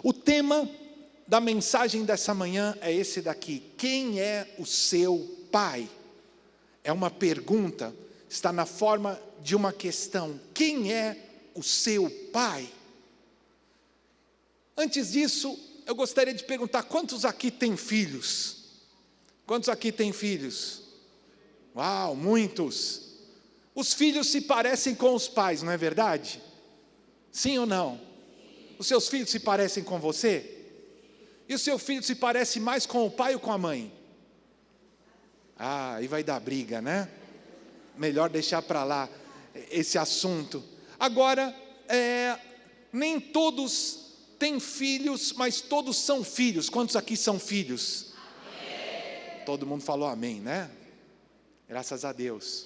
O tema da mensagem dessa manhã é esse daqui: quem é o seu pai? É uma pergunta, está na forma de uma questão. Quem é o seu pai? Antes disso, eu gostaria de perguntar: quantos aqui têm filhos? Quantos aqui têm filhos? Uau, muitos! Os filhos se parecem com os pais, não é verdade? Sim ou não? Os seus filhos se parecem com você? E o seu filho se parece mais com o pai ou com a mãe? Aí vai dar briga, né? Melhor deixar para lá esse assunto. Agora, nem todos têm filhos, mas todos são filhos. Quantos aqui são filhos? Amém. Todo mundo falou amém, né? Graças a Deus.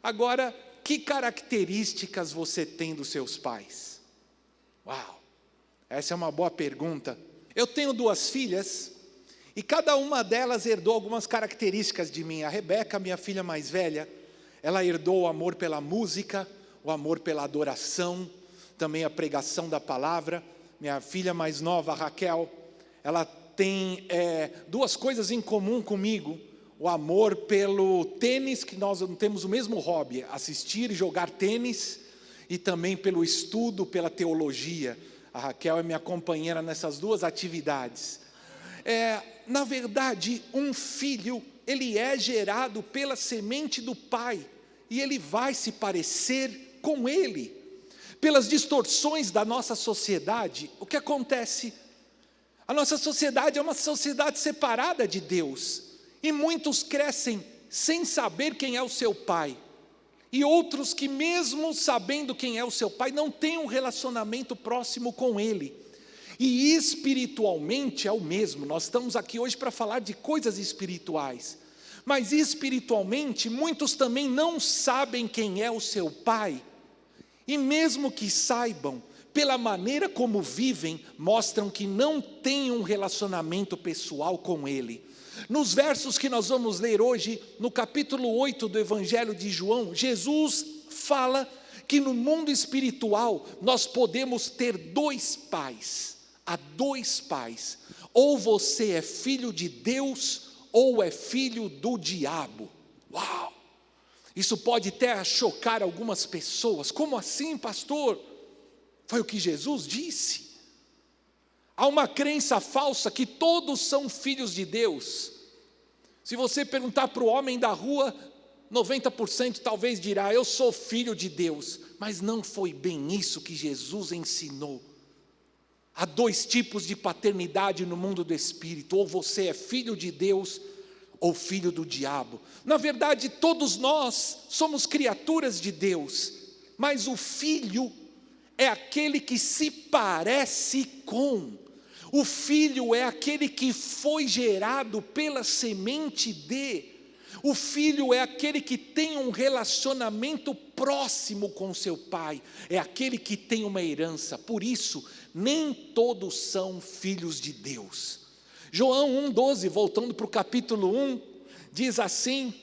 Agora, que características você tem dos seus pais? Uau, essa é uma boa pergunta. Eu tenho 2 filhas, e cada uma delas herdou algumas características de mim. A Rebeca, minha filha mais velha, ela herdou o amor pela música, o amor pela adoração, também a pregação da palavra. Minha filha mais nova, a Raquel, ela tem 2 coisas em comum comigo: o amor pelo tênis, que nós não temos o mesmo hobby, assistir e jogar tênis, e também pelo estudo, pela teologia. A Raquel é minha companheira nessas 2 atividades. Na verdade, um filho, ele é gerado pela semente do pai, e ele vai se parecer com ele. Pelas distorções da nossa sociedade, o que acontece? A nossa sociedade é uma sociedade separada de Deus, e muitos crescem sem saber quem é o seu pai, e outros que mesmo sabendo quem é o seu pai, não têm um relacionamento próximo com ele. E espiritualmente é o mesmo. Nós estamos aqui hoje para falar de coisas espirituais, mas espiritualmente muitos também não sabem quem é o seu pai, e mesmo que saibam, pela maneira como vivem, mostram que não têm um relacionamento pessoal com ele. Nos versos que nós vamos ler hoje, no capítulo 8 do Evangelho de João, Jesus fala que no mundo espiritual nós podemos ter 2 pais. Há 2 pais: ou você é filho de Deus, ou é filho do diabo. Uau! Isso pode até chocar algumas pessoas. Como assim, pastor? Foi o que Jesus disse. Há uma crença falsa que todos são filhos de Deus. Se você perguntar para o homem da rua, 90% talvez dirá: eu sou filho de Deus. Mas não foi bem isso que Jesus ensinou. Há 2 tipos de paternidade no mundo do espírito: ou você é filho de Deus, ou filho do diabo. Na verdade, todos nós somos criaturas de Deus, mas o filho é aquele que se parece com. O filho é aquele que foi gerado pela semente de. O filho é aquele que tem um relacionamento próximo com seu pai, é aquele que tem uma herança. Por isso, nem todos são filhos de Deus. João 1,12, voltando para o capítulo 1, diz assim: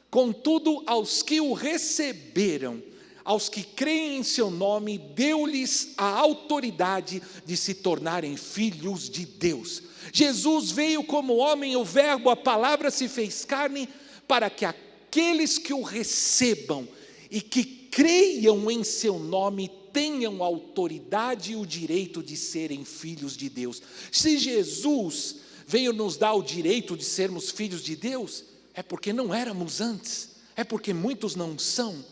contudo, aos que o receberam, aos que creem em seu nome, deu-lhes a autoridade de se tornarem filhos de Deus. Jesus veio como homem, o verbo, a palavra se fez carne, para que aqueles que o recebam e que creiam em seu nome tenham a autoridade e o direito de serem filhos de Deus. Se Jesus veio nos dar o direito de sermos filhos de Deus, é porque não éramos antes, é porque muitos não são.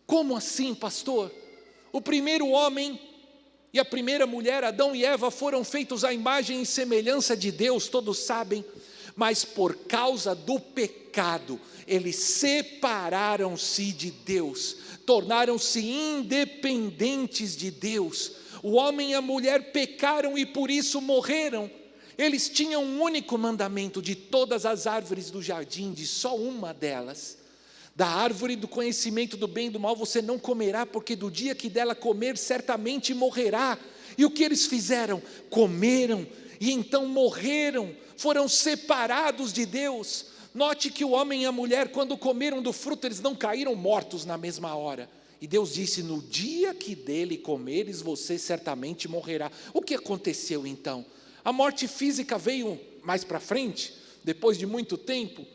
Como assim, pastor? O primeiro homem e a primeira mulher, Adão e Eva, foram feitos à imagem e semelhança de Deus, todos sabem, mas por causa do pecado, eles separaram-se de Deus, tornaram-se independentes de Deus. O homem e a mulher pecaram e por isso morreram. Eles tinham um único mandamento: de todas as árvores do jardim, de só uma delas, da árvore do conhecimento do bem e do mal, você não comerá, porque do dia que dela comer, certamente morrerá. E o que eles fizeram? Comeram, e então morreram, foram separados de Deus. Note que o homem e a mulher, quando comeram do fruto, eles não caíram mortos na mesma hora. E Deus disse: no dia que dele comeres, você certamente morrerá. O que aconteceu então? A morte física veio mais para frente, depois de muito tempo,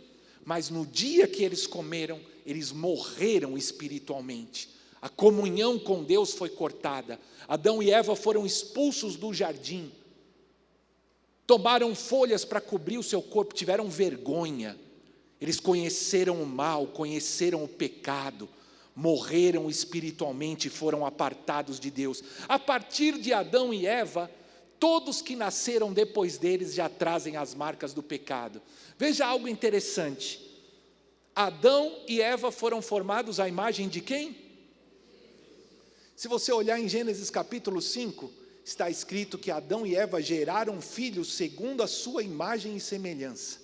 mas no dia que eles comeram, eles morreram espiritualmente. A comunhão com Deus foi cortada. Adão e Eva foram expulsos do jardim. Tomaram folhas para cobrir o seu corpo, tiveram vergonha. Eles conheceram o mal, conheceram o pecado, morreram espiritualmente e foram apartados de Deus. A partir de Adão e Eva, todos que nasceram depois deles já trazem as marcas do pecado. Veja algo interessante. Adão e Eva foram formados à imagem de quem? Se você olhar em Gênesis capítulo 5, está escrito que Adão e Eva geraram filhos segundo a sua imagem e semelhança.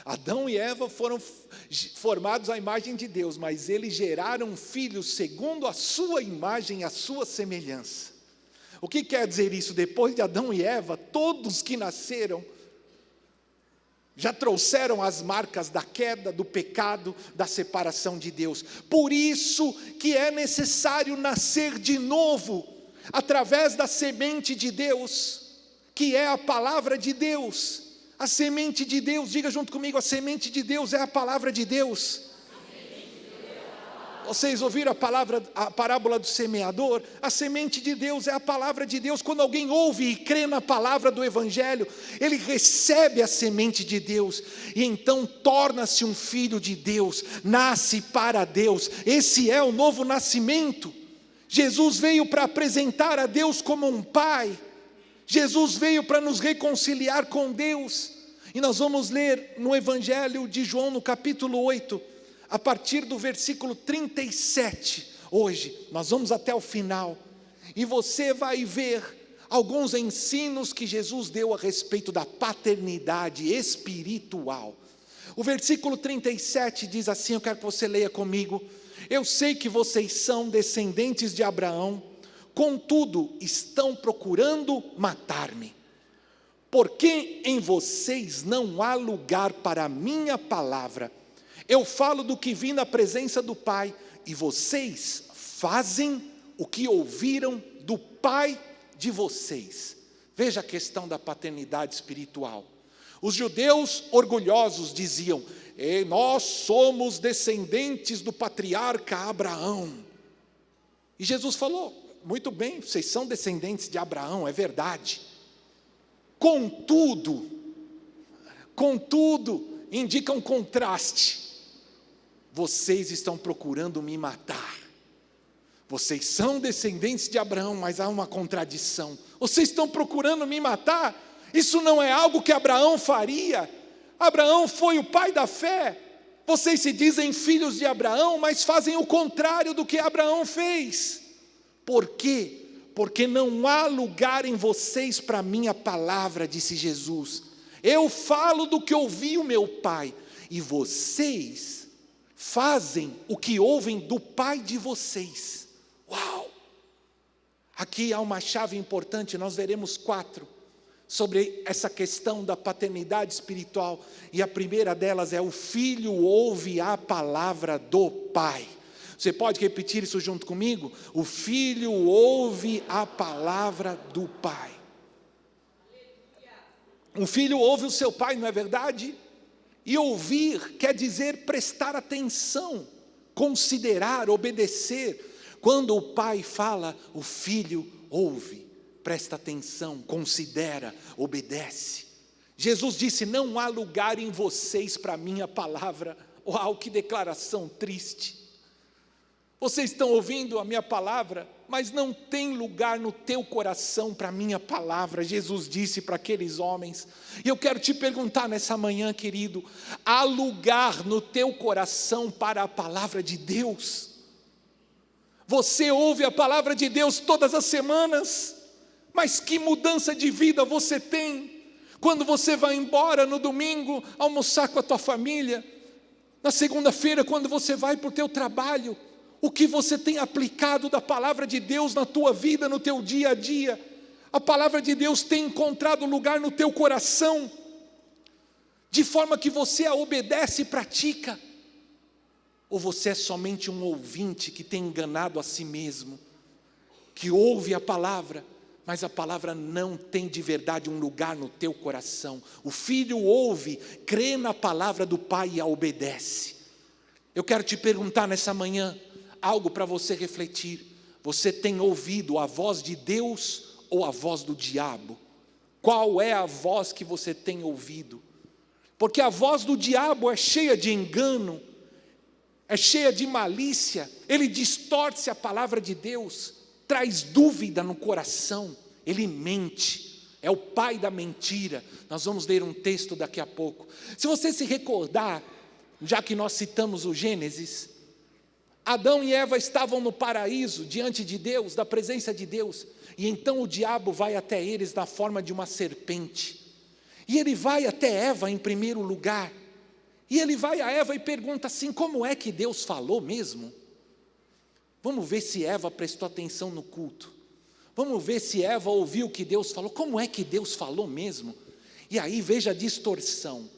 Adão e Eva foram formados à imagem de Deus, mas eles geraram filhos segundo a sua imagem e a sua semelhança. O que quer dizer isso? Depois de Adão e Eva, todos que nasceram já trouxeram as marcas da queda, do pecado, da separação de Deus. Por isso que é necessário nascer de novo, através da semente de Deus, que é a palavra de Deus. A semente de Deus, diga junto comigo, a semente de Deus é a palavra de Deus. Vocês ouviram a parábola do semeador? A semente de Deus é a palavra de Deus. Quando alguém ouve e crê na palavra do Evangelho, ele recebe a semente de Deus, e então torna-se um filho de Deus, nasce para Deus. Esse é o novo nascimento. Jesus veio para apresentar a Deus como um pai. Jesus veio para nos reconciliar com Deus. E nós vamos ler no Evangelho de João, no capítulo 8, a partir do versículo 37, hoje, nós vamos até o final, e você vai ver alguns ensinos que Jesus deu a respeito da paternidade espiritual. O versículo 37 diz assim, eu quero que você leia comigo: eu sei que vocês são descendentes de Abraão, contudo, estão procurando matar-me, porque em vocês não há lugar para a minha palavra. Eu falo do que vi na presença do Pai, e vocês fazem o que ouviram do pai de vocês. Veja a questão da paternidade espiritual. Os judeus orgulhosos diziam: nós somos descendentes do patriarca Abraão. E Jesus falou: muito bem, vocês são descendentes de Abraão, é verdade. Contudo, indica um contraste. Vocês estão procurando me matar. Vocês são descendentes de Abraão, mas há uma contradição. Vocês estão procurando me matar? Isso não é algo que Abraão faria. Abraão foi o pai da fé. Vocês se dizem filhos de Abraão, mas fazem o contrário do que Abraão fez. Por quê? Porque não há lugar em vocês para a minha palavra, disse Jesus. Eu falo do que ouvi o meu pai, e vocês fazem o que ouvem do pai de vocês. Uau! Aqui há uma chave importante, nós veremos 4 sobre essa questão da paternidade espiritual, e a primeira delas é: o filho ouve a palavra do pai. Você pode repetir isso junto comigo? O filho ouve a palavra do pai. Um filho ouve o seu pai, não é verdade? E ouvir quer dizer prestar atenção, considerar, obedecer. Quando o pai fala, o filho ouve, presta atenção, considera, obedece. Jesus disse: não há lugar em vocês para a minha palavra. Uau, que declaração triste. Vocês estão ouvindo a minha palavra, mas não tem lugar no teu coração para a minha palavra, Jesus disse para aqueles homens. E eu quero te perguntar nessa manhã, querido: há lugar no teu coração para a palavra de Deus? Você ouve a palavra de Deus todas as semanas, mas que mudança de vida você tem? Quando você vai embora no domingo, almoçar com a tua família, na segunda-feira, quando você vai para o teu trabalho, o que você tem aplicado da palavra de Deus na tua vida, no teu dia a dia? A palavra de Deus tem encontrado lugar no teu coração, de forma que você a obedece e pratica? Ou você é somente um ouvinte que tem enganado a si mesmo, que ouve a palavra, mas a palavra não tem de verdade um lugar no teu coração? O filho ouve, crê na palavra do pai e a obedece. Eu quero te perguntar nessa manhã, algo para você refletir. Você tem ouvido a voz de Deus ou a voz do diabo? Qual é a voz que você tem ouvido? Porque a voz do diabo é cheia de engano, é cheia de malícia, ele distorce a palavra de Deus, traz dúvida no coração, ele mente, é o pai da mentira. Nós vamos ler um texto daqui a pouco. Se você se recordar, já que nós citamos o Gênesis, Adão e Eva estavam no paraíso, diante de Deus, da presença de Deus, e então o diabo vai até eles na forma de uma serpente, e ele vai até Eva em primeiro lugar, e ele vai a Eva e pergunta assim: como é que Deus falou mesmo? Vamos ver se Eva prestou atenção no culto, vamos ver se Eva ouviu o que Deus falou. Como é que Deus falou mesmo? E aí veja a distorção: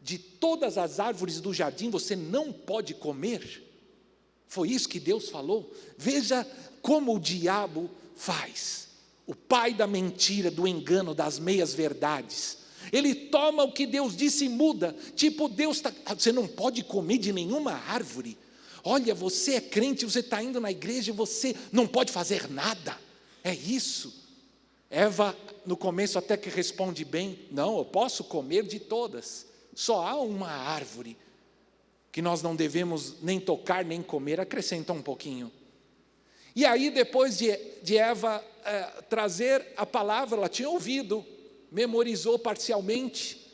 de todas as árvores do jardim você não pode comer. Foi isso que Deus falou? Veja como o diabo faz, o pai da mentira, do engano, das meias verdades. Ele toma o que Deus disse e muda. Tipo, você não pode comer de nenhuma árvore. Olha, você é crente, você está indo na igreja e você não pode fazer nada. É isso. Eva, no começo até que responde bem: não, eu posso comer de todas. Só há uma árvore que nós não devemos nem tocar nem comer. Acrescenta um pouquinho. E aí, depois de Eva trazer a palavra, ela tinha ouvido, memorizou parcialmente,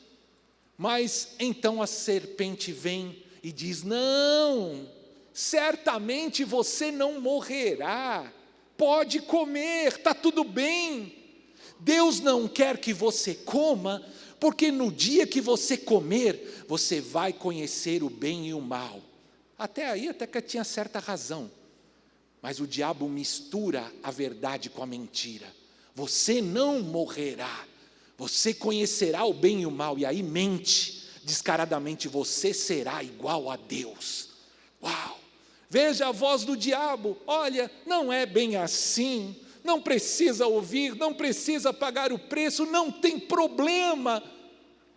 mas então a serpente vem e diz: não, certamente você não morrerá, pode comer, está tudo bem. Deus não quer que você coma, porque no dia que você comer, você vai conhecer o bem e o mal. Até aí até que tinha certa razão, mas o diabo mistura a verdade com a mentira. Você não morrerá, você conhecerá o bem e o mal, e aí mente descaradamente: você será igual a Deus. Uau! Veja a voz do diabo: olha, não é bem assim, não precisa ouvir, não precisa pagar o preço, não tem problema,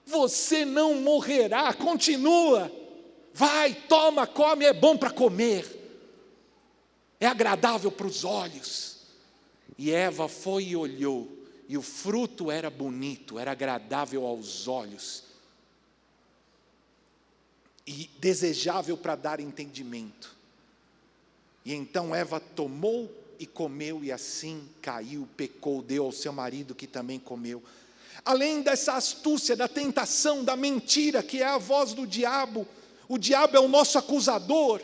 você não morrerá, continua, vai, toma, come, é bom para comer, é agradável para os olhos. E Eva foi e olhou, e o fruto era bonito, era agradável aos olhos, e desejável para dar entendimento. E então Eva tomou e comeu, e assim caiu, pecou, deu ao seu marido, que também comeu. Além dessa astúcia, da tentação, da mentira, que é a voz do diabo, o diabo é o nosso acusador,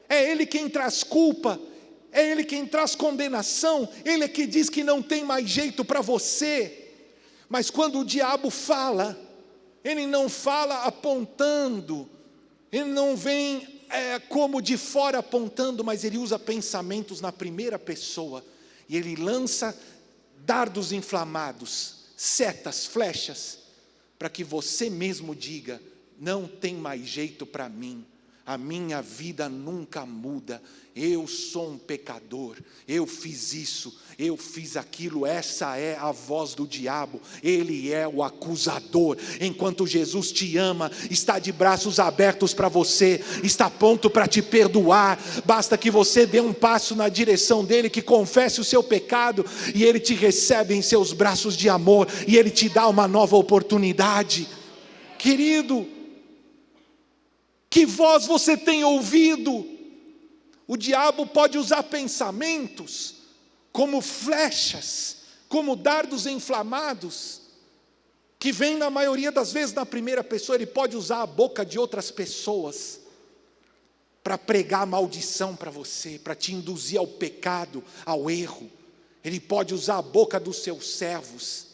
é ele quem traz culpa, é ele quem traz condenação, ele é que diz que não tem mais jeito para você. Mas quando o diabo fala, ele não fala apontando, ele não vem como de fora apontando, mas ele usa pensamentos na primeira pessoa, e ele lança dardos inflamados, setas, flechas, para que você mesmo diga: não tem mais jeito para mim, a minha vida nunca muda, eu sou um pecador, eu fiz isso, eu fiz aquilo. Essa é a voz do diabo, ele é o acusador. Enquanto Jesus te ama, está de braços abertos para você, está pronto para te perdoar, basta que você dê um passo na direção dele, que confesse o seu pecado, e ele te recebe em seus braços de amor, e ele te dá uma nova oportunidade. Querido, que voz você tem ouvido? O diabo pode usar pensamentos como flechas, como dardos inflamados, que vem na maioria das vezes na primeira pessoa. Ele pode usar a boca de outras pessoas para pregar maldição para você, para te induzir ao pecado, ao erro. Ele pode usar a boca dos seus servos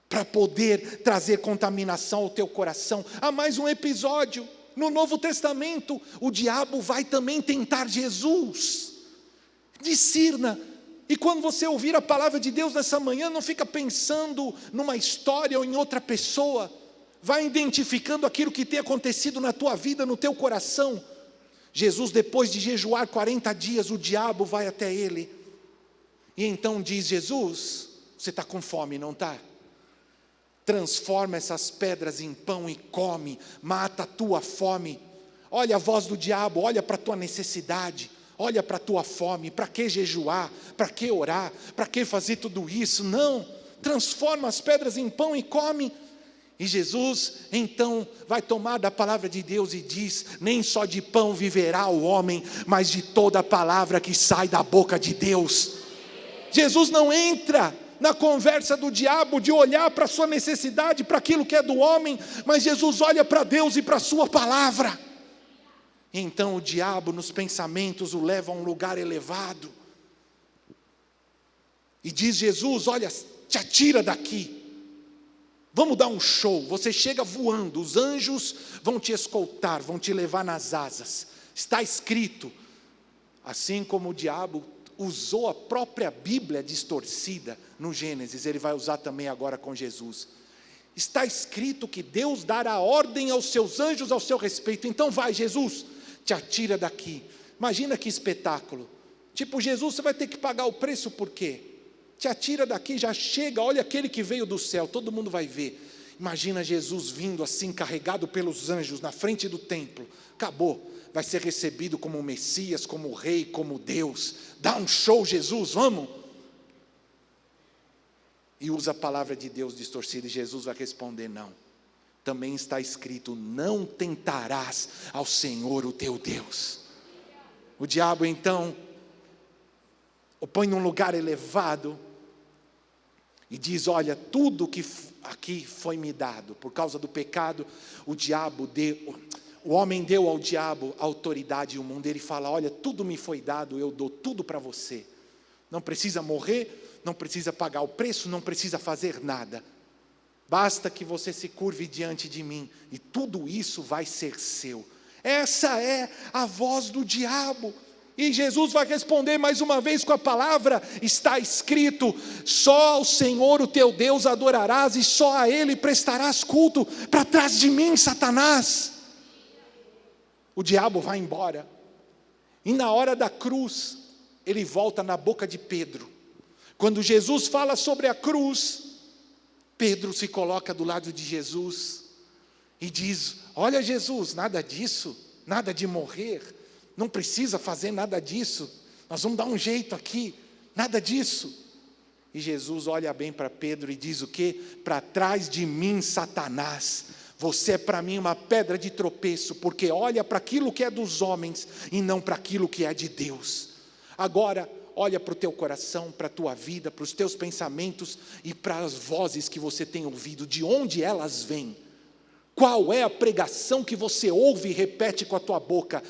para poder trazer contaminação ao teu coração. Há mais um episódio no Novo Testamento: o diabo vai também tentar Jesus. Discirna. E quando você ouvir a palavra de Deus nessa manhã, não fica pensando numa história ou em outra pessoa. Vai identificando aquilo que tem acontecido na tua vida, no teu coração. Jesus, depois de jejuar 40 dias, o diabo vai até ele. E então diz: Jesus, você está com fome, não está? Transforma essas pedras em pão e come, mata a tua fome. Olha a voz do diabo, olha para a tua necessidade, olha para a tua fome. Para que jejuar? Para que orar? Para que fazer tudo isso? Não, transforma as pedras em pão e come. E Jesus então vai tomar da palavra de Deus e diz: nem só de pão viverá o homem, mas de toda a palavra que sai da boca de Deus. Jesus não entra na conversa do diabo de olhar para a sua necessidade, para aquilo que é do homem, mas Jesus olha para Deus e para a sua palavra. Então o diabo nos pensamentos o leva a um lugar elevado. E diz Jesus: olha, te atira daqui. Vamos dar um show. Você chega voando, os anjos vão te escoltar, vão te levar nas asas. Está escrito, assim como o diabo usou a própria Bíblia distorcida no Gênesis, ele vai usar também agora com Jesus. Está escrito que Deus dará ordem aos seus anjos ao seu respeito. Então vai, Jesus, te atira daqui. Imagina que espetáculo. Tipo, Jesus, você vai ter que pagar o preço por quê? Te atira daqui, já chega, olha aquele que veio do céu, todo mundo vai ver. Imagina Jesus vindo assim, carregado pelos anjos, na frente do templo. Acabou, vai ser recebido como o Messias, como o Rei, como Deus. Dá um show, Jesus, vamos. E usa a palavra de Deus distorcida, e Jesus vai responder: não. Também está escrito: não tentarás ao Senhor o teu Deus. O diabo então o põe num lugar elevado e diz: olha, tudo que aqui foi me dado, por causa do pecado, o homem deu ao diabo a autoridade e o mundo. Ele fala: olha, tudo me foi dado, eu dou tudo para você. Não precisa morrer, não precisa pagar o preço, não precisa fazer nada. Basta que você se curve diante de mim e tudo isso vai ser seu. Essa é a voz do diabo. E Jesus vai responder mais uma vez com a palavra: está escrito, só ao Senhor o teu Deus adorarás e só a Ele prestarás culto. Para trás de mim, Satanás. O diabo vai embora. E na hora da cruz, ele volta na boca de Pedro. Quando Jesus fala sobre a cruz, Pedro se coloca do lado de Jesus e diz: olha, Jesus, nada disso, nada de morrer. Não precisa fazer nada disso, nós vamos dar um jeito aqui, nada disso. E Jesus olha bem para Pedro e diz o quê? Para trás de mim, Satanás, você é para mim uma pedra de tropeço, porque olha para aquilo que é dos homens e não para aquilo que é de Deus. Agora, olha para o teu coração, para a tua vida, para os teus pensamentos e para as vozes que você tem ouvido, de onde elas vêm. Qual é a pregação que você ouve e repete com a tua boca?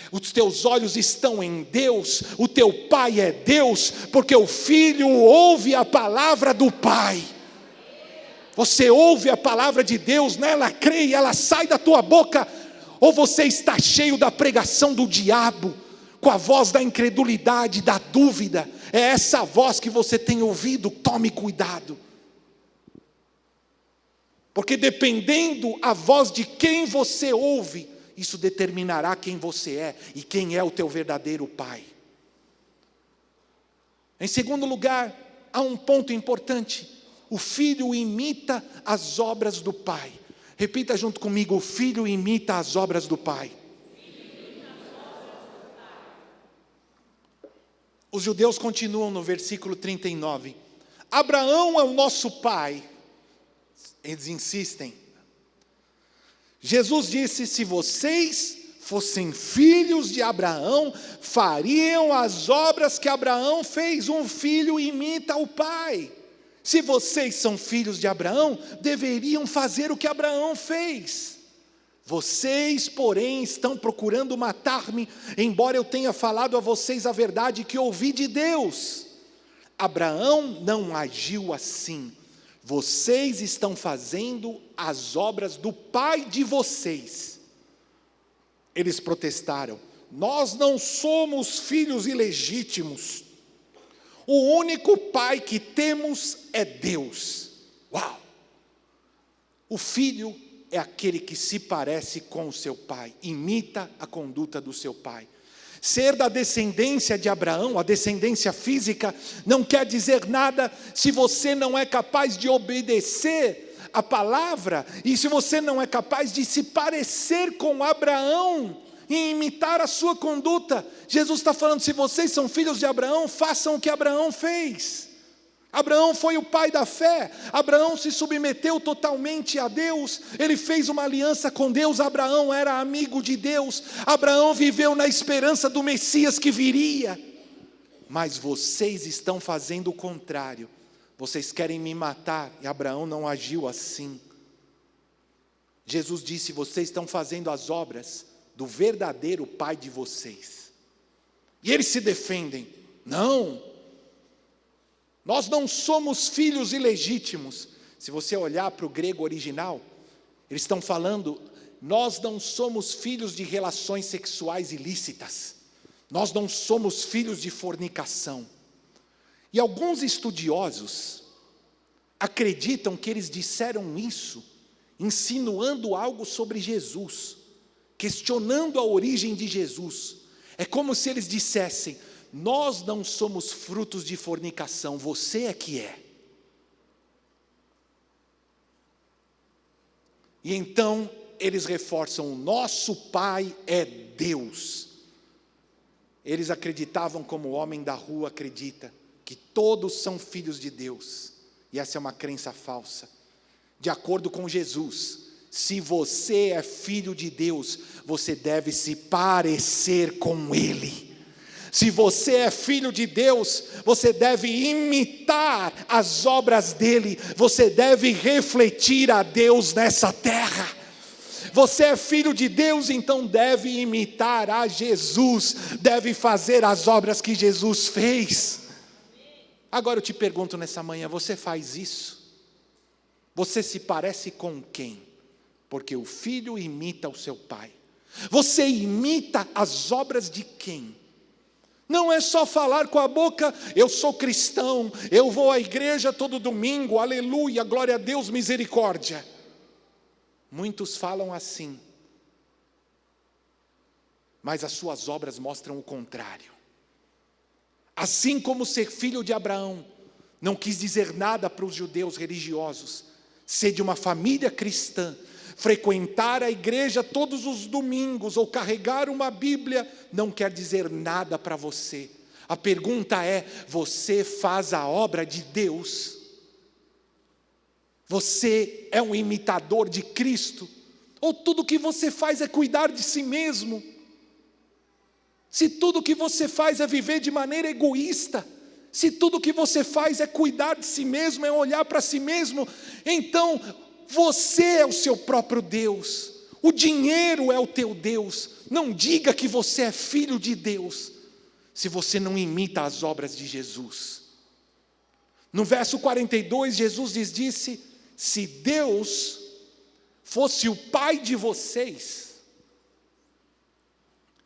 Os teus olhos estão em Deus, o teu Pai é Deus, porque o Filho ouve a palavra do Pai. Você ouve a palavra de Deus, nela crê e ela sai da tua boca, ou você está cheio da pregação do diabo, com a voz da incredulidade, da dúvida? É essa voz que você tem ouvido, tome cuidado. Porque dependendo a voz de quem você ouve, isso determinará quem você é e quem é o teu verdadeiro pai. Em segundo lugar, há um ponto importante: o filho imita as obras do pai. Repita junto comigo: o filho imita as obras do pai. Os judeus continuam no versículo 39. Abraão é o nosso pai. Eles insistem. Jesus disse: se vocês fossem filhos de Abraão, fariam as obras que Abraão fez. Um filho imita o pai. Se vocês são filhos de Abraão, deveriam fazer o que Abraão fez. Vocês, porém, estão procurando matar-me, embora eu tenha falado a vocês a verdade que ouvi de Deus. Abraão não agiu assim. Vocês estão fazendo as obras do pai de vocês. Eles protestaram: nós não somos filhos ilegítimos. O único pai que temos é Deus. Uau! O filho é aquele que se parece com o seu pai, imita a conduta do seu pai. Ser da descendência de Abraão, a descendência física, não quer dizer nada se você não é capaz de obedecer a palavra, e se você não é capaz de se parecer com Abraão, e imitar a sua conduta. Jesus está falando, se vocês são filhos de Abraão, façam o que Abraão fez. Abraão foi o pai da fé, Abraão se submeteu totalmente a Deus, ele fez uma aliança com Deus, Abraão era amigo de Deus, Abraão viveu na esperança do Messias que viria. Mas vocês estão fazendo o contrário, vocês querem me matar, e Abraão não agiu assim. Jesus disse, vocês estão fazendo as obras do verdadeiro pai de vocês. E eles se defendem, não, nós não somos filhos ilegítimos. Se você olhar para o grego original, eles estão falando, nós não somos filhos de relações sexuais ilícitas, nós não somos filhos de fornicação. E alguns estudiosos acreditam que eles disseram isso, insinuando algo sobre Jesus, questionando a origem de Jesus. É como se eles dissessem, nós não somos frutos de fornicação, você é que é. E então eles reforçam, o nosso pai é Deus. Eles acreditavam, como o homem da rua acredita, que todos são filhos de Deus. E essa é uma crença falsa. De acordo com Jesus, se você é filho de Deus, você deve se parecer com Ele. Se você é filho de Deus, você deve imitar as obras dEle, você deve refletir a Deus nessa terra. Você é filho de Deus, então deve imitar a Jesus, deve fazer as obras que Jesus fez. Agora eu te pergunto nessa manhã, você faz isso? Você se parece com quem? Porque o filho imita o seu pai. Você imita as obras de quem? Não é só falar com a boca, eu sou cristão, eu vou à igreja todo domingo, aleluia, glória a Deus, misericórdia. Muitos falam assim, mas as suas obras mostram o contrário. Assim como ser filho de Abraão não quis dizer nada para os judeus religiosos, ser de uma família cristã, frequentar a igreja todos os domingos ou carregar uma Bíblia não quer dizer nada para você. A pergunta é, você faz a obra de Deus? Você é um imitador de Cristo? Ou tudo que você faz é cuidar de si mesmo? Se tudo que você faz é viver de maneira egoísta, se tudo que você faz é cuidar de si mesmo, é olhar para si mesmo, então você é o seu próprio Deus, o dinheiro é o teu Deus. Não diga que você é filho de Deus, se você não imita as obras de Jesus. No verso 42, Jesus lhes disse, se Deus fosse o pai de vocês,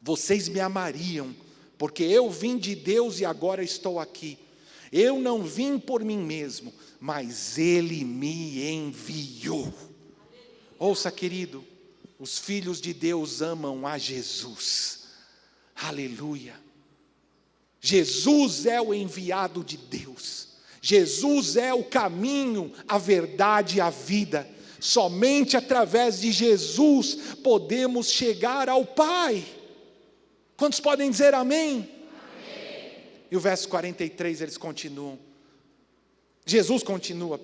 vocês me amariam, porque eu vim de Deus e agora estou aqui. Eu não vim por mim mesmo, mas Ele me enviou. Ouça, querido, os filhos de Deus amam a Jesus. Aleluia. Jesus é o enviado de Deus. Jesus é o caminho, a verdade e a vida. Somente através de Jesus podemos chegar ao Pai. Quantos podem dizer amém? E o verso 43 eles continuam. Jesus continua,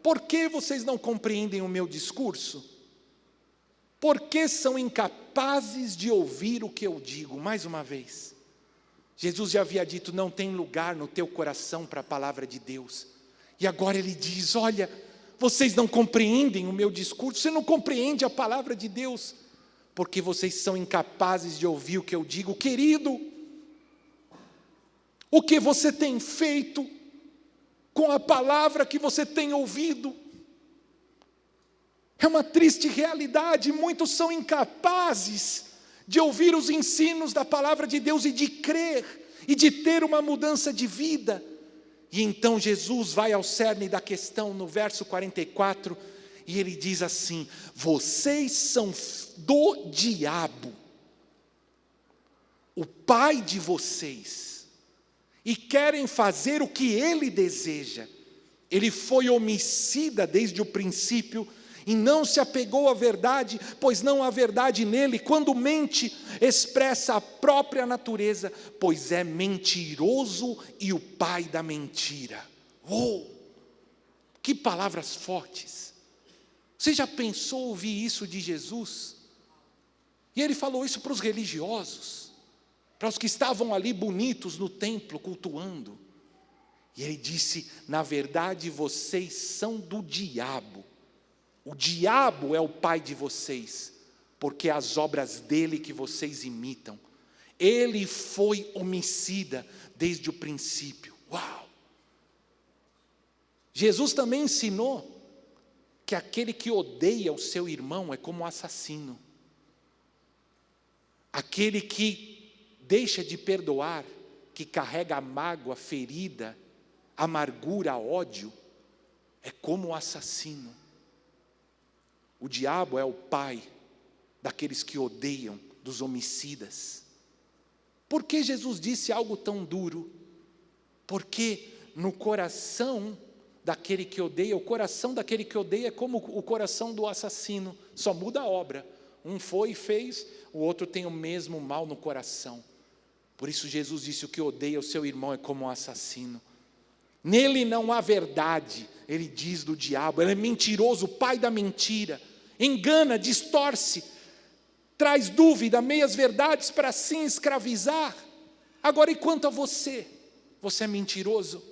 por que vocês não compreendem o meu discurso? Por que são incapazes de ouvir o que eu digo? Mais uma vez, Jesus já havia dito, não tem lugar no teu coração para a palavra de Deus. E agora ele diz, olha, vocês não compreendem o meu discurso, você não compreende a palavra de Deus, porque vocês são incapazes de ouvir o que eu digo. Querido, o que você tem feito com a palavra que você tem ouvido? É uma triste realidade, muitos são incapazes de ouvir os ensinos da palavra de Deus e de crer, e de ter uma mudança de vida. E então Jesus vai ao cerne da questão no verso 44, e ele diz assim: vocês são do diabo, o pai de vocês, e querem fazer o que ele deseja. Ele foi homicida desde o princípio, e não se apegou à verdade, pois não há verdade nele. Quando mente, expressa a própria natureza, pois é mentiroso e o pai da mentira. Uou! Que palavras fortes! Você já pensou ouvir isso de Jesus? E ele falou isso para os religiosos, para os que estavam ali bonitos no templo, cultuando. E ele disse: na verdade vocês são do diabo. O diabo é o pai de vocês, porque as obras dele que vocês imitam. Ele foi homicida desde o princípio. Uau! Jesus também ensinou que aquele que odeia o seu irmão é como um assassino. Aquele que deixa de perdoar, que carrega a mágoa, a ferida, a amargura, ódio, é como um assassino. O diabo é o pai daqueles que odeiam, dos homicidas. Por que Jesus disse algo tão duro? Porque no coração daquele que odeia, o coração daquele que odeia é como o coração do assassino, só muda a obra. Um foi e fez, o outro tem o mesmo mal no coração. Por isso Jesus disse: o que odeia o seu irmão é como um assassino. Nele não há verdade, ele diz do diabo. Ele é mentiroso, o pai da mentira. Engana, distorce, traz dúvida, meias verdades para assim escravizar. Agora, e quanto a você? Você é mentiroso?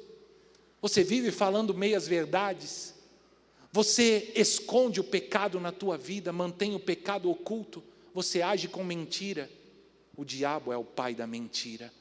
Você vive falando meias verdades? Você esconde o pecado na tua vida, mantém o pecado oculto? Você age com mentira? O diabo é o pai da mentira.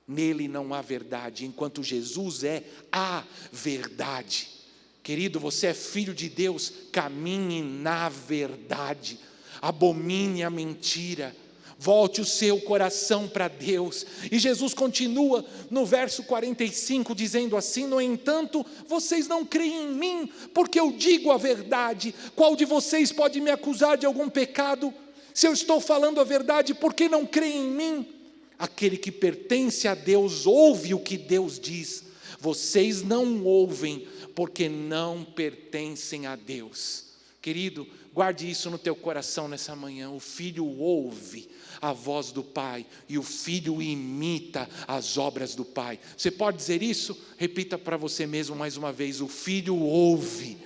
Nele não há verdade, enquanto Jesus é a verdade. Querido, você é filho de Deus, caminhe na verdade, abomine a mentira, volte o seu coração para Deus. E Jesus continua no verso 45 dizendo assim: no entanto, vocês não creem em mim, porque eu digo a verdade. Qual de vocês pode me acusar de algum pecado? Se eu estou falando a verdade, por que não creem em mim? Aquele que pertence a Deus ouve o que Deus diz. Vocês não ouvem porque não pertencem a Deus. Querido, guarde isso no teu coração nessa manhã. O filho ouve a voz do pai e o filho imita as obras do pai. Você pode dizer isso? Repita para você mesmo mais uma vez: o filho ouve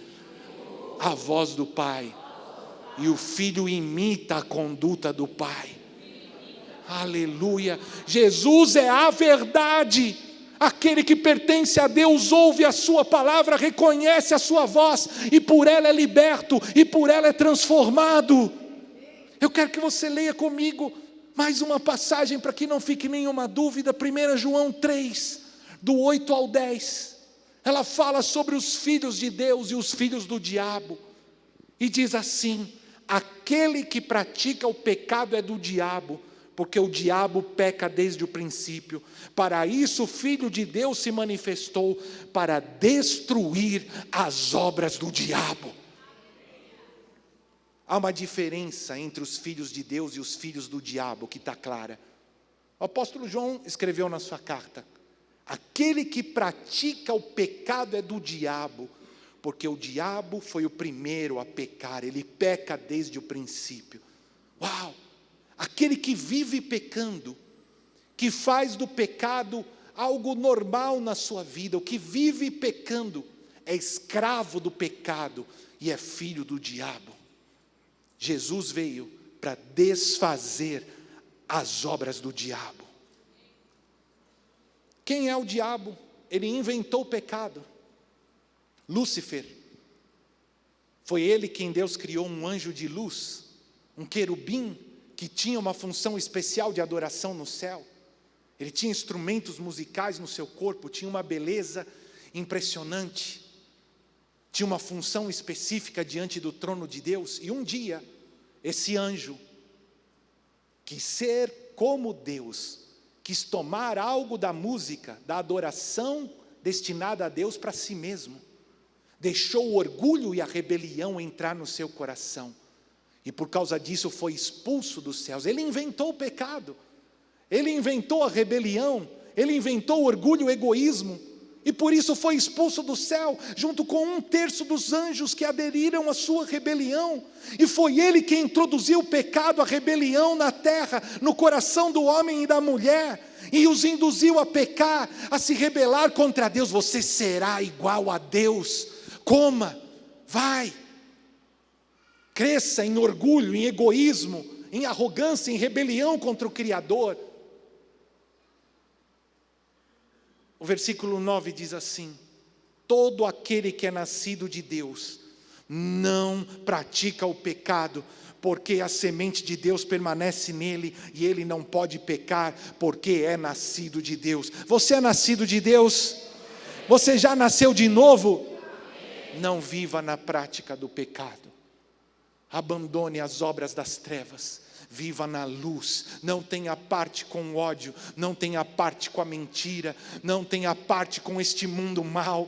a voz do pai e o filho imita a conduta do pai. Aleluia! Jesus é a verdade. Aquele que pertence a Deus ouve a sua palavra, reconhece a sua voz, e por ela é liberto, e por ela é transformado. Eu quero que você leia comigo mais uma passagem, para que não fique nenhuma dúvida. 1 João 3, do 8 ao 10. Ela fala sobre os filhos de Deus e os filhos do diabo, e diz assim: aquele que pratica o pecado é do diabo, porque o diabo peca desde o princípio. Para isso o Filho de Deus se manifestou, para destruir as obras do diabo. Há uma diferença entre os filhos de Deus e os filhos do diabo que está clara. O apóstolo João escreveu na sua carta: aquele que pratica o pecado é do diabo, porque o diabo foi o primeiro a pecar, ele peca desde o princípio. Uau! Aquele que vive pecando, que faz do pecado algo normal na sua vida, o que vive pecando, é escravo do pecado e é filho do diabo. Jesus veio para desfazer as obras do diabo. Quem é o diabo? Ele inventou o pecado. Lúcifer, foi ele quem Deus criou um anjo de luz, um querubim, que tinha uma função especial de adoração no céu. Ele tinha instrumentos musicais no seu corpo, tinha uma beleza impressionante, tinha uma função específica diante do trono de Deus. E um dia, esse anjo quis ser como Deus, quis tomar algo da música, da adoração destinada a Deus para si mesmo. deixou o orgulho e a rebelião entrar no seu coração, e por causa disso foi expulso dos céus. Ele inventou o pecado, ele inventou a rebelião, ele inventou o orgulho e o egoísmo, e por isso foi expulso do céu, junto com 1/3 dos anjos que aderiram à sua rebelião, e foi ele quem introduziu o pecado, a rebelião na terra, no coração do homem e da mulher, e os induziu a pecar, a se rebelar contra Deus. Você será igual a Deus, coma, vai, cresça em orgulho, em egoísmo, em arrogância, em rebelião contra o Criador. O versículo 9 diz assim: todo aquele que é nascido de Deus não pratica o pecado, porque a semente de Deus permanece nele, e ele não pode pecar, porque é nascido de Deus. Você é nascido de Deus? Você já nasceu de novo? Não viva na prática do pecado, abandone as obras das trevas, viva na luz, não tenha parte com o ódio, não tenha parte com a mentira, não tenha parte com este mundo mau.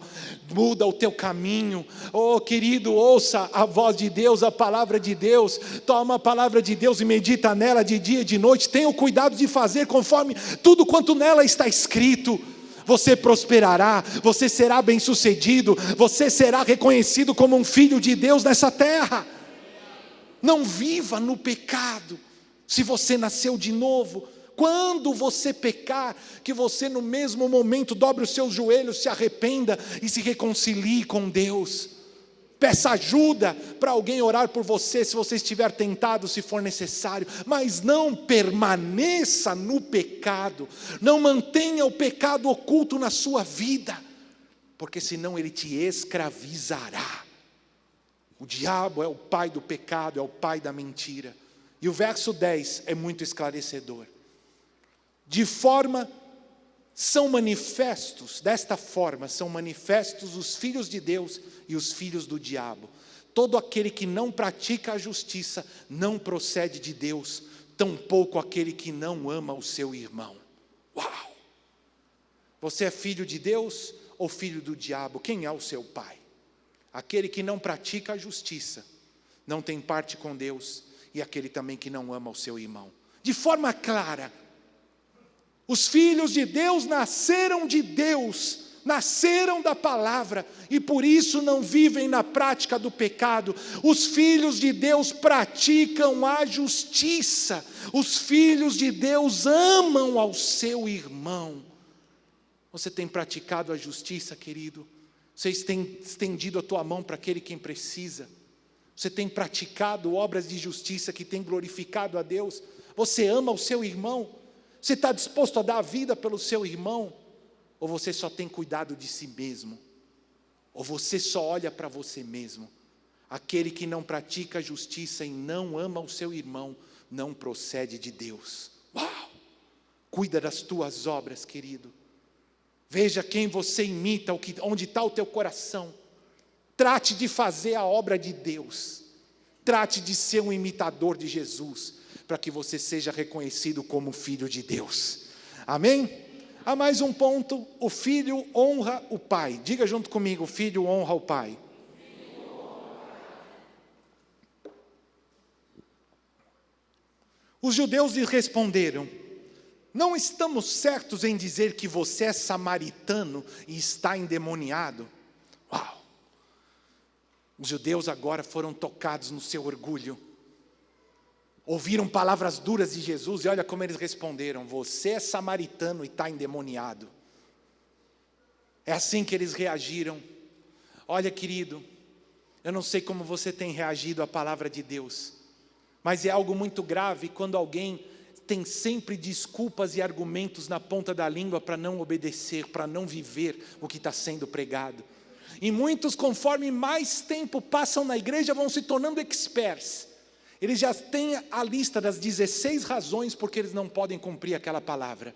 Muda o teu caminho. Oh querido, ouça a voz de Deus, a palavra de Deus, toma a palavra de Deus e medita nela de dia e de noite. Tenha o cuidado de fazer conforme tudo quanto nela está escrito. Você prosperará, você será bem-sucedido, você será reconhecido como um filho de Deus nessa terra. Não viva no pecado. Se você nasceu de novo, quando você pecar, que você no mesmo momento dobre os seus joelhos, se arrependa e se reconcilie com Deus. Peça ajuda para alguém orar por você, se você estiver tentado, se for necessário, mas não permaneça no pecado, não mantenha o pecado oculto na sua vida, porque senão ele te escravizará. O diabo é o pai do pecado, é o pai da mentira. E o verso 10 é muito esclarecedor. Desta forma são manifestos os filhos de Deus e os filhos do diabo. Todo aquele que não pratica a justiça não procede de Deus, tampouco aquele que não ama o seu irmão. Uau! Você é filho de Deus ou filho do diabo? Quem é o seu pai? Aquele que não pratica a justiça não tem parte com Deus, e aquele também que não ama o seu irmão. De forma clara, os filhos de Deus nasceram de Deus, nasceram da palavra, e por isso não vivem na prática do pecado. Os filhos de Deus praticam a justiça, os filhos de Deus amam ao seu irmão. Você tem praticado a justiça, querido? Você tem estendido a tua mão para aquele quem precisa? Você tem praticado obras de justiça que tem glorificado a Deus? Você ama o seu irmão? Você está disposto a dar a vida pelo seu irmão? Ou você só tem cuidado de si mesmo? Ou você só olha para você mesmo? Aquele que não pratica a justiça e não ama o seu irmão, não procede de Deus. Uau! Cuida das tuas obras, querido. Veja quem você imita, onde está o teu coração. Trate de fazer a obra de Deus. Trate de ser um imitador de Jesus, para que você seja reconhecido como filho de Deus. Amém? Há mais um ponto: o filho honra o pai. Diga junto comigo: o filho honra o pai. Os judeus lhe responderam: não estamos certos em dizer que você é samaritano e está endemoniado? Uau! Os judeus agora foram tocados no seu orgulho. Ouviram palavras duras de Jesus e olha como eles responderam: você é samaritano e está endemoniado. É assim que eles reagiram. Olha, querido, eu não sei como você tem reagido à palavra de Deus, mas é algo muito grave quando alguém tem sempre desculpas e argumentos na ponta da língua para não obedecer, para não viver o que está sendo pregado. E muitos, conforme mais tempo passam na igreja, vão se tornando experts. Eles já têm a lista das 16 razões porque eles não podem cumprir aquela palavra.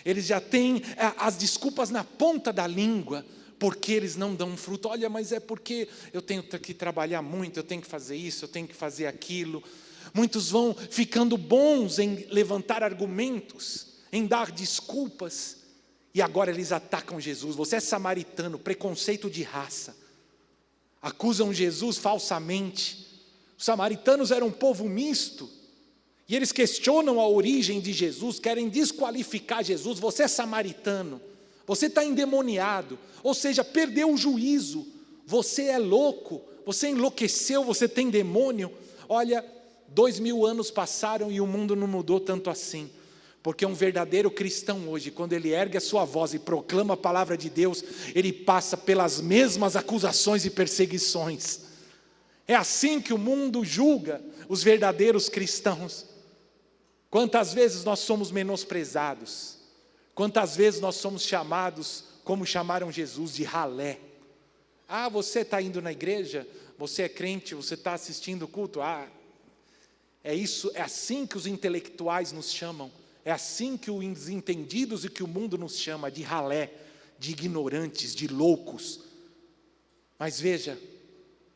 Eles já têm as desculpas na ponta da língua porque eles não dão fruto. Olha, mas é porque eu tenho que trabalhar muito, eu tenho que fazer isso, eu tenho que fazer aquilo. Muitos vão ficando bons em levantar argumentos, em dar desculpas. E agora eles atacam Jesus. Você é samaritano, preconceito de raça. acusam Jesus falsamente. Os samaritanos eram um povo misto, e eles questionam a origem de Jesus, querem desqualificar Jesus. Você é samaritano, você está endemoniado, ou seja, perdeu o juízo, você é louco, você enlouqueceu, você tem demônio. Olha, 2000 anos passaram e o mundo não mudou tanto assim, porque um verdadeiro cristão hoje, quando ele ergue a sua voz e proclama a palavra de Deus, ele passa pelas mesmas acusações e perseguições. É assim que o mundo julga os verdadeiros cristãos. Quantas vezes nós somos menosprezados, quantas vezes nós somos chamados, como chamaram Jesus, de ralé. Ah, você está indo na igreja, você é crente, você está assistindo o culto. Ah, é isso, é assim que os intelectuais nos chamam, é assim que os entendidos e que o mundo nos chama, de ralé, de ignorantes, de loucos. Mas veja,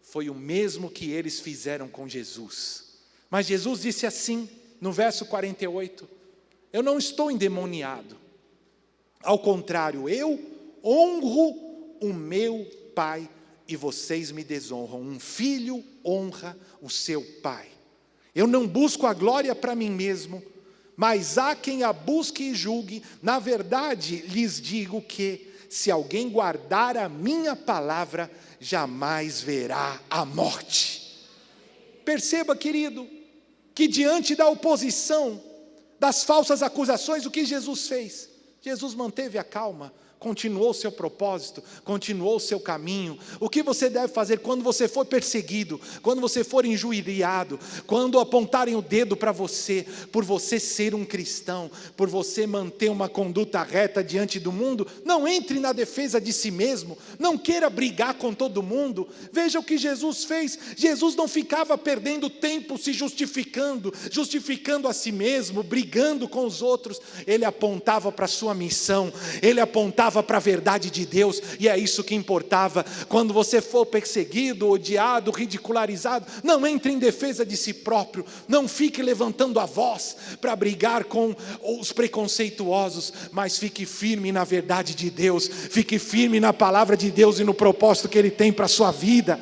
foi o mesmo que eles fizeram com Jesus. Mas Jesus disse assim, no verso 48, eu não estou endemoniado, ao contrário, eu honro o meu Pai e vocês me desonram. Um filho honra o seu pai. Eu não busco a glória para mim mesmo, mas há quem a busque e julgue. Na verdade, lhes digo que, se alguém guardar a minha palavra, jamais verá a morte. Perceba, querido, que diante da oposição, das falsas acusações, o que Jesus fez? Jesus manteve a calma, continuou o seu propósito, continuou o seu caminho. O que você deve fazer quando você for perseguido, quando você for injuriado, quando apontarem o dedo para você, por você ser um cristão, por você manter uma conduta reta diante do mundo? Não entre na defesa de si mesmo, não queira brigar com todo mundo. Veja o que Jesus fez. Jesus não ficava perdendo tempo se justificando a si mesmo, brigando com os outros. Ele apontava para a sua missão, ele apontava para a verdade de Deus, e é isso que importava. Quando você for perseguido, odiado, ridicularizado, não entre em defesa de si próprio, não fique levantando a voz para brigar com os preconceituosos, mas fique firme na verdade de Deus, fique firme na palavra de Deus e no propósito que Ele tem para a sua vida.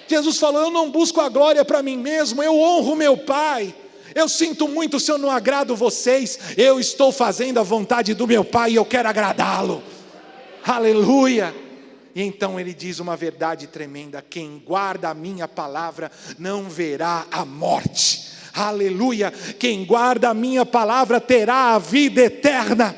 Jesus falou, eu não busco a glória para mim mesmo, eu honro meu Pai. Eu sinto muito se eu não agrado vocês, eu estou fazendo a vontade do meu Pai e eu quero agradá-lo. Aleluia! E então ele diz uma verdade tremenda: quem guarda a minha palavra não verá a morte. Aleluia! Quem guarda a minha palavra terá a vida eterna.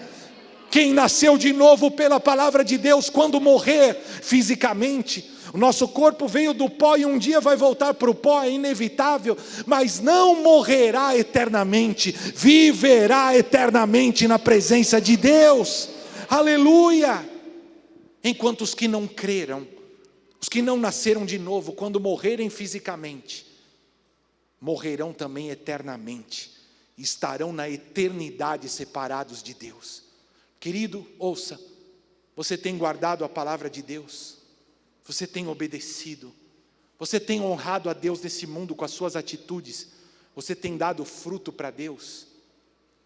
Quem nasceu de novo pela palavra de Deus, quando morrer fisicamente, o nosso corpo veio do pó e um dia vai voltar para o pó, é inevitável, mas não morrerá eternamente, viverá eternamente na presença de Deus. Aleluia! Enquanto os que não creram, os que não nasceram de novo, quando morrerem fisicamente, morrerão também eternamente, estarão na eternidade separados de Deus. Querido, ouça, você tem guardado a palavra de Deus? Você tem obedecido? Você tem honrado a Deus nesse mundo com as suas atitudes? Você tem dado fruto para Deus?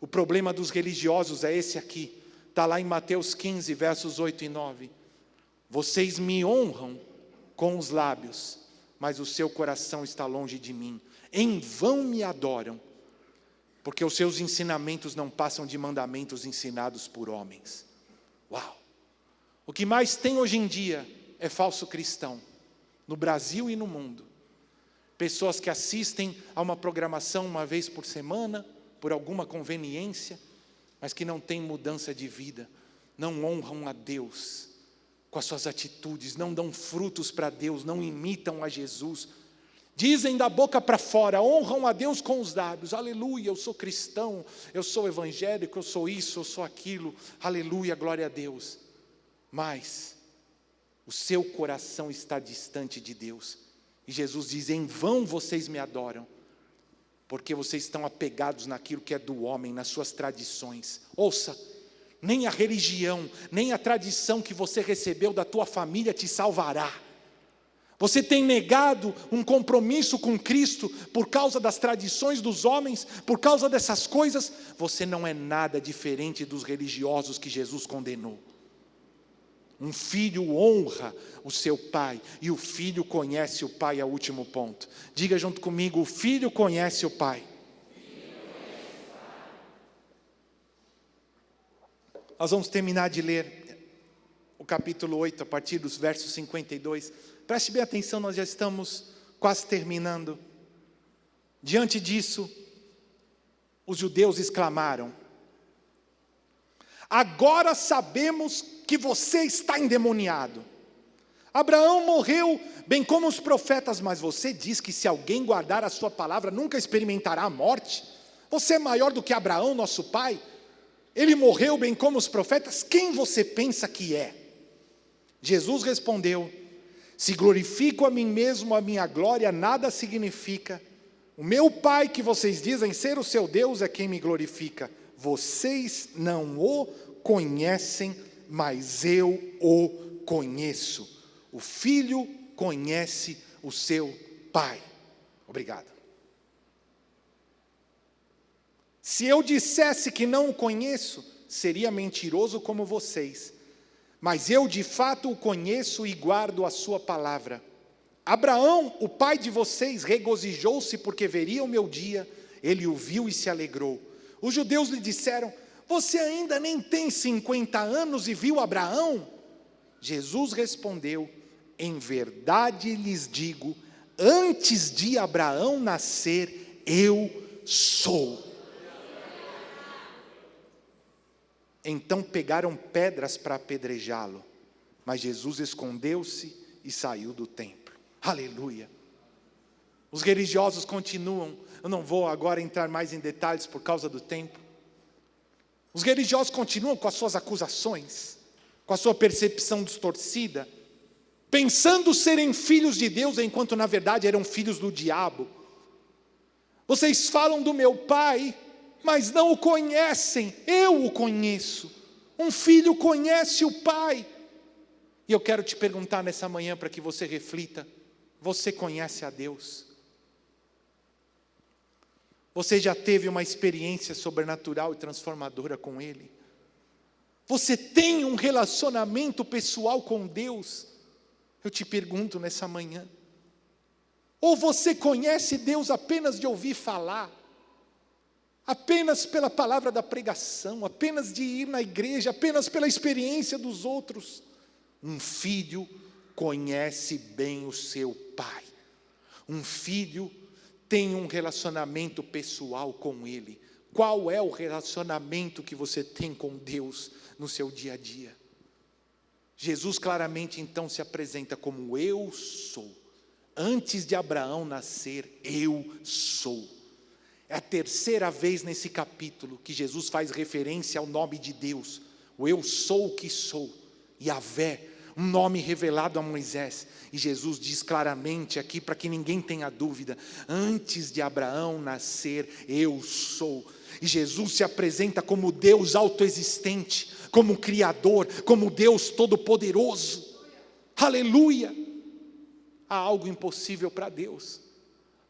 O problema dos religiosos é esse aqui, está lá em Mateus 15, versos 8 e 9. Vocês me honram com os lábios, mas o seu coração está longe de mim. Em vão me adoram, porque os seus ensinamentos não passam de mandamentos ensinados por homens. Uau! O que mais tem hoje em dia é falso cristão, no Brasil e no mundo. Pessoas que assistem a uma programação uma vez por semana, por alguma conveniência, mas que não têm mudança de vida, não honram a Deus com as suas atitudes, não dão frutos para Deus, não imitam a Jesus. Dizem da boca para fora, honram a Deus com os lábios, aleluia, eu sou cristão, eu sou evangélico, eu sou isso, eu sou aquilo, aleluia, glória a Deus. Mas o seu coração está distante de Deus. E Jesus diz, em vão vocês me adoram, porque vocês estão apegados naquilo que é do homem, nas suas tradições. Ouça, nem a religião, nem a tradição que você recebeu da tua família te salvará. Você tem negado um compromisso com Cristo por causa das tradições dos homens, por causa dessas coisas, você não é nada diferente dos religiosos que Jesus condenou. Um filho honra o seu pai, e o filho conhece o pai, é o último ponto. Diga junto comigo: o filho conhece o pai. Nós vamos terminar de ler o capítulo 8, a partir dos versos 52. Preste bem atenção, nós já estamos quase terminando. Diante disso, os judeus exclamaram: agora sabemos que você está endemoniado. Abraão morreu bem como os profetas, mas você diz que se alguém guardar a sua palavra nunca experimentará a morte. Você é maior do que Abraão, nosso pai? Ele morreu bem como os profetas. Quem você pensa que é? Jesus respondeu: se glorifico a mim mesmo, a minha glória nada significa. O meu Pai, que vocês dizem ser o seu Deus, é quem me glorifica. Vocês não o conhecem, mas eu o conheço. O filho conhece o seu pai. Obrigado. Se eu dissesse que não o conheço, seria mentiroso como vocês. Mas eu de fato o conheço e guardo a sua palavra. Abraão, o pai de vocês, regozijou-se porque veria o meu dia. Ele o viu e se alegrou. Os judeus lhe disseram: você ainda nem tem 50 anos e viu Abraão? Jesus respondeu: em verdade lhes digo, antes de Abraão nascer, eu sou. Então pegaram pedras para apedrejá-lo, mas Jesus escondeu-se e saiu do templo. Aleluia. Os religiosos continuam, eu não vou agora entrar mais em detalhes por causa do tempo. Os religiosos continuam com as suas acusações, com a sua percepção distorcida, pensando serem filhos de Deus, enquanto na verdade eram filhos do diabo. Vocês falam do meu pai, mas não o conhecem, eu o conheço. Um filho conhece o pai. E eu quero te perguntar nessa manhã, para que você reflita: você conhece a Deus? Você já teve uma experiência sobrenatural e transformadora com Ele? Você tem um relacionamento pessoal com Deus? Eu te pergunto nessa manhã. Ou você conhece Deus apenas de ouvir falar? Apenas pela palavra da pregação, apenas de ir na igreja, apenas pela experiência dos outros? Um filho conhece bem o seu pai. Um filho tem um relacionamento pessoal com ele. Qual é o relacionamento que você tem com Deus no seu dia a dia? Jesus claramente então se apresenta como eu sou. Antes de Abraão nascer, eu sou. É a terceira vez nesse capítulo que Jesus faz referência ao nome de Deus. O eu sou o que sou. Yahvé, um nome revelado a Moisés. E Jesus diz claramente aqui, para que ninguém tenha dúvida: antes de Abraão nascer, eu sou. E Jesus se apresenta como Deus autoexistente, como Criador, como Deus Todo-Poderoso. Aleluia! Há algo impossível para Deus.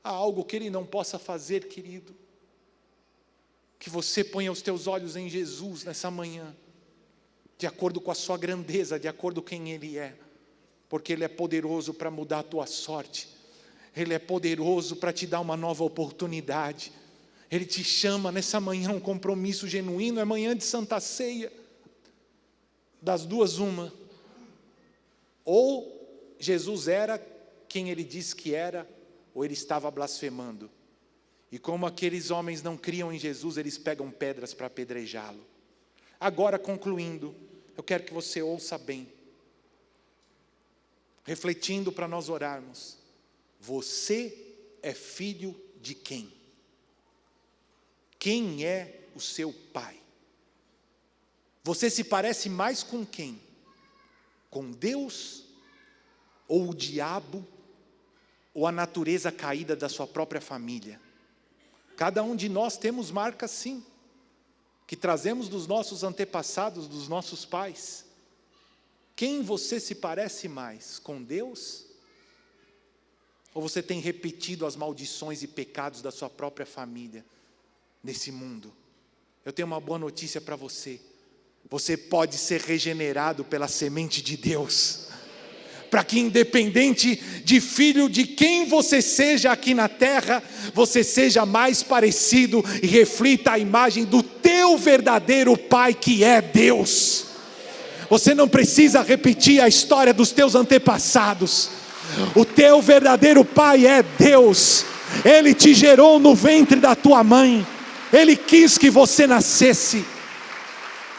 Há algo que Ele não possa fazer, querido. Que você ponha os teus olhos em Jesus nessa manhã, de acordo com a sua grandeza, de acordo com quem Ele é. Porque Ele é poderoso para mudar a tua sorte. Ele é poderoso para te dar uma nova oportunidade. Ele te chama nessa manhã a um compromisso genuíno. É manhã de Santa Ceia. Das duas, uma. Ou Jesus era quem Ele disse que era, ou Ele estava blasfemando. E como aqueles homens não criam em Jesus, eles pegam pedras para apedrejá-lo. Agora, concluindo, eu quero que você ouça bem, refletindo para nós orarmos. Você é filho de quem? Quem é o seu pai? Você se parece mais com quem? Com Deus? Ou o diabo? Ou a natureza caída da sua própria família? Cada um de nós temos marcas sim, que trazemos dos nossos antepassados, dos nossos pais. Quem você se parece mais? Com Deus? Ou você tem repetido as maldições e pecados da sua própria família nesse mundo? Eu tenho uma boa notícia para você. Você pode ser regenerado pela semente de Deus, para que independente de filho de quem você seja aqui na terra, você seja mais parecido e reflita a imagem do teu verdadeiro Pai, que é Deus. Você não precisa repetir a história dos teus antepassados. O teu verdadeiro Pai é Deus. Ele te gerou no ventre da tua mãe. Ele quis que você nascesse.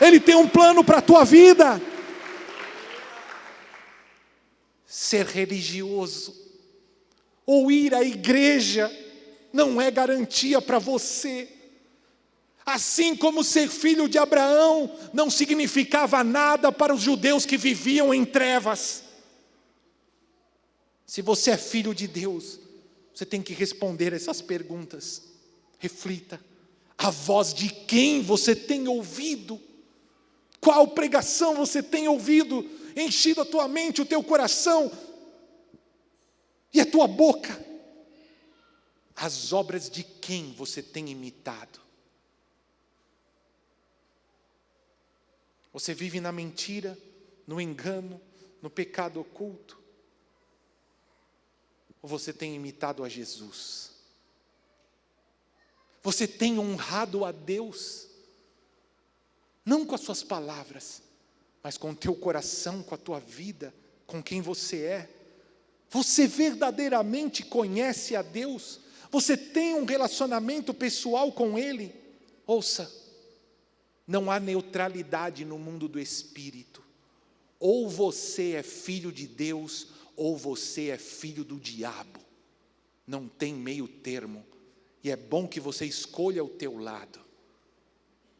Ele tem um plano para a tua vida. Ser religioso ou ir à igreja não é garantia para você. Assim como ser filho de Abraão não significava nada para os judeus que viviam em trevas. Se você é filho de Deus, você tem que responder essas perguntas. Reflita: a voz de quem você tem ouvido? Qual pregação você tem ouvido, enchido a tua mente, o teu coração e a tua boca? As obras de quem você tem imitado? Você vive na mentira, no engano, no pecado oculto? Ou você tem imitado a Jesus? Você tem honrado a Deus? Não com as suas palavras, mas com o teu coração, com a tua vida, com quem você é. Você verdadeiramente conhece a Deus? Você tem um relacionamento pessoal com Ele? Ouça, não há neutralidade no mundo do Espírito. Ou você é filho de Deus, ou você é filho do diabo. Não tem meio termo. E é bom que você escolha o teu lado.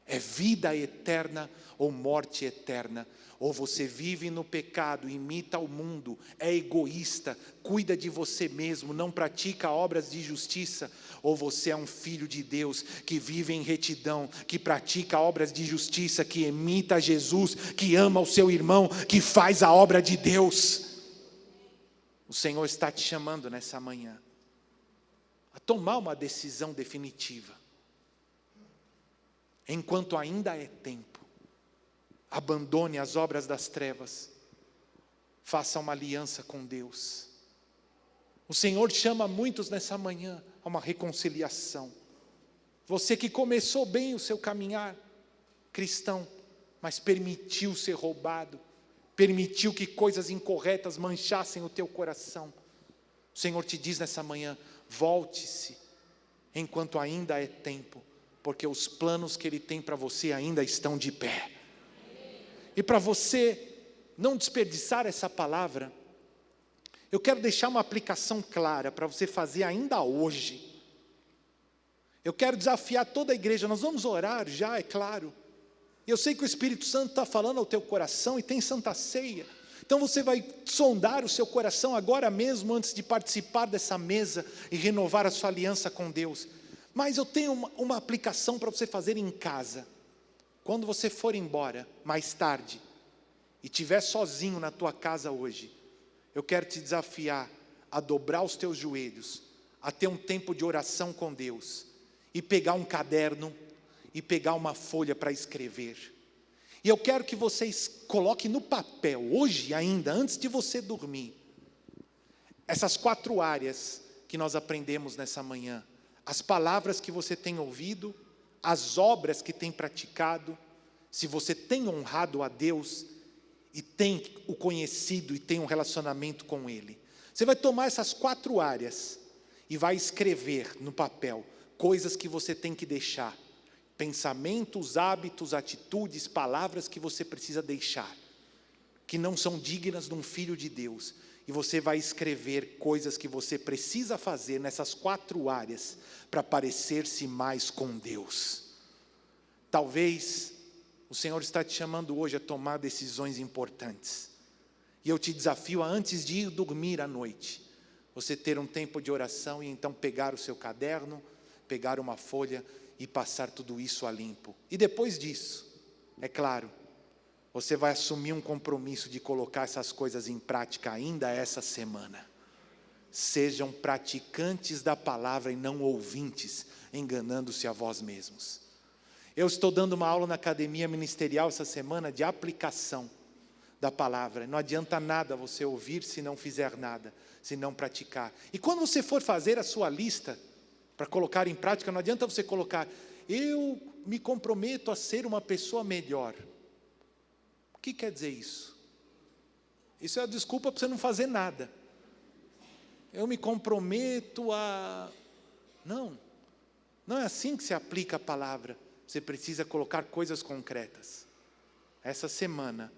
É vida eterna ou morte eterna. Ou você vive no pecado, imita o mundo, é egoísta, cuida de você mesmo, não pratica obras de justiça. Ou você é um filho de Deus, que vive em retidão, que pratica obras de justiça, que imita Jesus, que ama o seu irmão, que faz a obra de Deus. O Senhor está te chamando nessa manhã a tomar uma decisão definitiva. Enquanto ainda é tempo, abandone as obras das trevas, faça uma aliança com Deus. O Senhor chama muitos nessa manhã a uma reconciliação. Você que começou bem o seu caminhar cristão, mas permitiu ser roubado, permitiu que coisas incorretas manchassem o teu coração. O Senhor te diz nessa manhã: volte-se, enquanto ainda é tempo, porque os planos que Ele tem para você ainda estão de pé. E para você não desperdiçar essa palavra, eu quero deixar uma aplicação clara para você fazer ainda hoje. Eu quero desafiar toda a igreja. Nós vamos orar já, é claro. E eu sei que o Espírito Santo está falando ao teu coração e tem Santa Ceia. Então você vai sondar o seu coração agora mesmo, antes de participar dessa mesa e renovar a sua aliança com Deus. Mas eu tenho uma aplicação para você fazer em casa. Quando você for embora, mais tarde, e estiver sozinho na tua casa hoje, eu quero te desafiar a dobrar os teus joelhos, a ter um tempo de oração com Deus, e pegar um caderno, e pegar uma folha para escrever. E eu quero que vocês coloquem no papel, hoje ainda, antes de você dormir, essas 4 áreas que nós aprendemos nessa manhã. As palavras que você tem ouvido, as obras que tem praticado, se você tem honrado a Deus e tem o conhecido e tem um relacionamento com Ele. Você vai tomar essas 4 áreas e vai escrever no papel coisas que você tem que deixar. Pensamentos, hábitos, atitudes, palavras que você precisa deixar, que não são dignas de um filho de Deus. E você vai escrever coisas que você precisa fazer nessas 4 áreas para parecer-se mais com Deus. Talvez o Senhor está te chamando hoje a tomar decisões importantes. E eu te desafio a, antes de ir dormir à noite, você ter um tempo de oração e então pegar o seu caderno, pegar uma folha e passar tudo isso a limpo. E depois disso, é claro, você vai assumir um compromisso de colocar essas coisas em prática ainda essa semana. Sejam praticantes da palavra e não ouvintes, enganando-se a vós mesmos. Eu estou dando uma aula na academia ministerial essa semana de aplicação da palavra. Não adianta nada você ouvir se não fizer nada, se não praticar. E quando você for fazer a sua lista para colocar em prática, não adianta você colocar: eu me comprometo a ser uma pessoa melhor. O que quer dizer isso? Isso é a desculpa para você não fazer nada. Eu me comprometo a... Não é assim que se aplica a palavra. Você precisa colocar coisas concretas. Essa semana,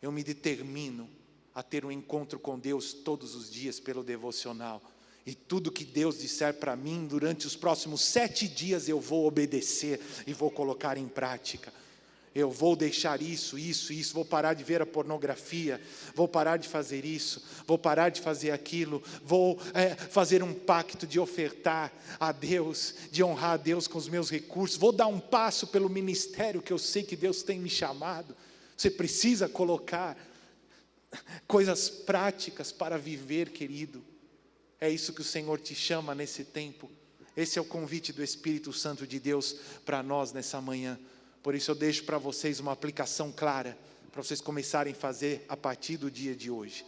eu me determino a ter um encontro com Deus todos os dias pelo devocional. E tudo que Deus disser para mim, durante os próximos 7 dias, eu vou obedecer e vou colocar em prática. Eu vou deixar isso, vou parar de ver a pornografia, vou parar de fazer isso, vou parar de fazer aquilo, vou fazer um pacto de ofertar a Deus, de honrar a Deus com os meus recursos, vou dar um passo pelo ministério que eu sei que Deus tem me chamado. Você precisa colocar coisas práticas para viver, querido. É isso que o Senhor te chama nesse tempo. Esse é o convite do Espírito Santo de Deus para nós nessa manhã. Por isso eu deixo para vocês uma aplicação clara, para vocês começarem a fazer a partir do dia de hoje.